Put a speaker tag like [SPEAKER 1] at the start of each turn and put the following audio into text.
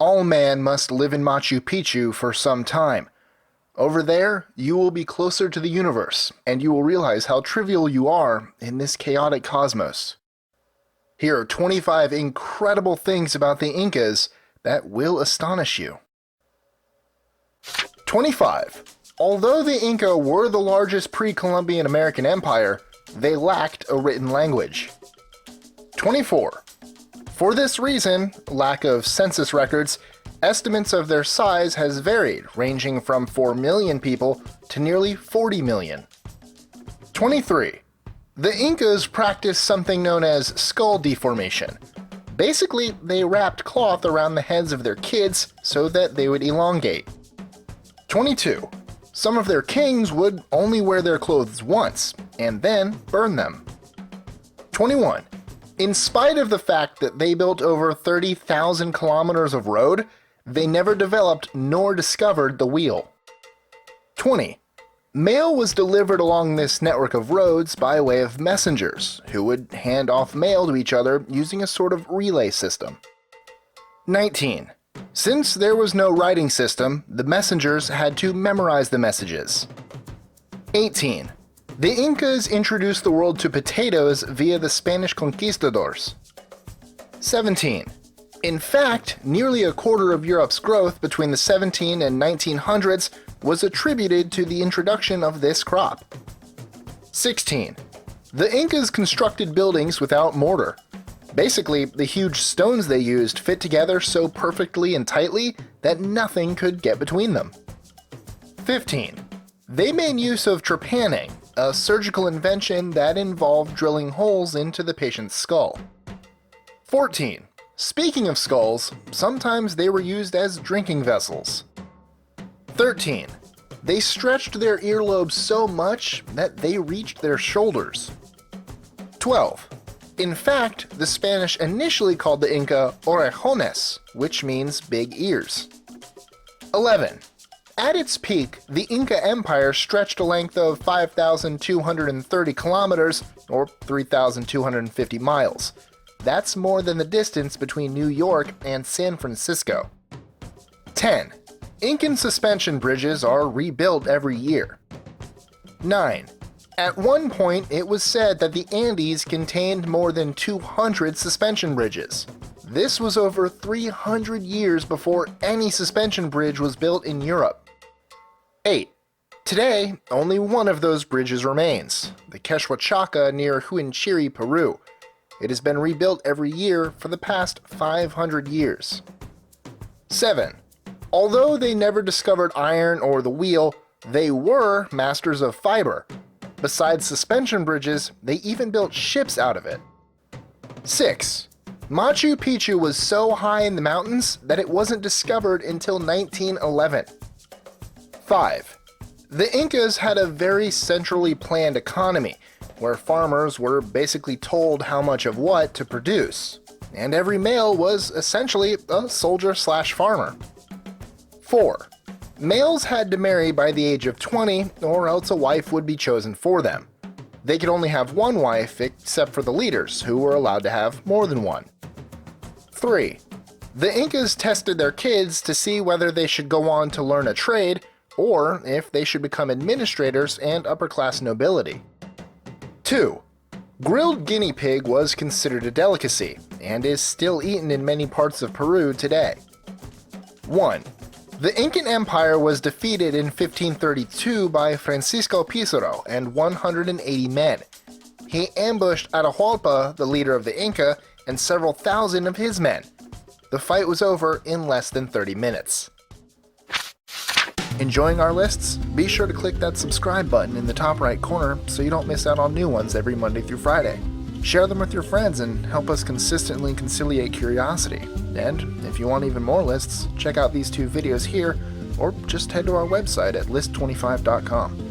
[SPEAKER 1] all man must live in Machu Picchu for some time. Over there, you will be closer to the universe, and you will realize how trivial you are in this chaotic cosmos. Here are 25 incredible things about the Incas that will astonish you. 25. Although the Inca were the largest pre-Columbian American empire, they lacked a written language. 24. For this reason, lack of census records, estimates of their size has varied, ranging from 4 million people to nearly 40 million. 23. The Incas practiced something known as skull deformation. Basically, they wrapped cloth around the heads of their kids so that they would elongate. 22. Some of their kings would only wear their clothes once, and then burn them. 21. In spite of the fact that they built over 30,000 kilometers of road, they never developed nor discovered the wheel. 20. Mail was delivered along this network of roads by way of messengers, who would hand off mail to each other using a sort of relay system. 19. Since there was no writing system, the messengers had to memorize the messages. 18. The Incas introduced the world to potatoes via the Spanish conquistadors. 17. In fact, nearly a quarter of Europe's growth between the 17 and 1900s was attributed to the introduction of this crop. 16. The Incas constructed buildings without mortar. Basically, the huge stones they used fit together so perfectly and tightly that nothing could get between them. 15. They made use of trepanning, a surgical invention that involved drilling holes into the patient's skull. 14. Speaking of skulls, sometimes they were used as drinking vessels. 13. They stretched their earlobes so much that they reached their shoulders. 12. In fact, the Spanish initially called the Inca orejones, which means big ears. 11. At its peak, the Inca Empire stretched a length of 5,230 kilometers, or 3,250 miles. That's more than the distance between New York and San Francisco. 10. Incan suspension bridges are rebuilt every year. 9. At one point, it was said that the Andes contained more than 200 suspension bridges. This was over 300 years before any suspension bridge was built in Europe. 8. Today, only one of those bridges remains, the Quechua near Huinchiri, Peru. It has been rebuilt every year for the past 500 years. 7. Although they never discovered iron or the wheel, they were masters of fiber. Besides suspension bridges, they even built ships out of it. 6. Machu Picchu was so high in the mountains that it wasn't discovered until 1911. 5. The Incas had a very centrally planned economy, where farmers were basically told how much of what to produce, and every male was essentially a soldier/farmer. 4. Males had to marry by the age of 20, or else a wife would be chosen for them. They could only have one wife, except for the leaders, who were allowed to have more than one. 3. The Incas tested their kids to see whether they should go on to learn a trade, or if they should become administrators and upper-class nobility. 2. Grilled guinea pig was considered a delicacy, and is still eaten in many parts of Peru today. 1. The Incan Empire was defeated in 1532 by Francisco Pizarro and 180 men. He ambushed Atahualpa, the leader of the Inca, and several thousand of his men. The fight was over in less than 30 minutes. Enjoying our lists? Be sure to click that subscribe button in the top right corner so you don't miss out on new ones every Monday through Friday. Share them with your friends and help us consistently conciliate curiosity. And if you want even more lists, check out these 2 videos here, or just head to our website at list25.com.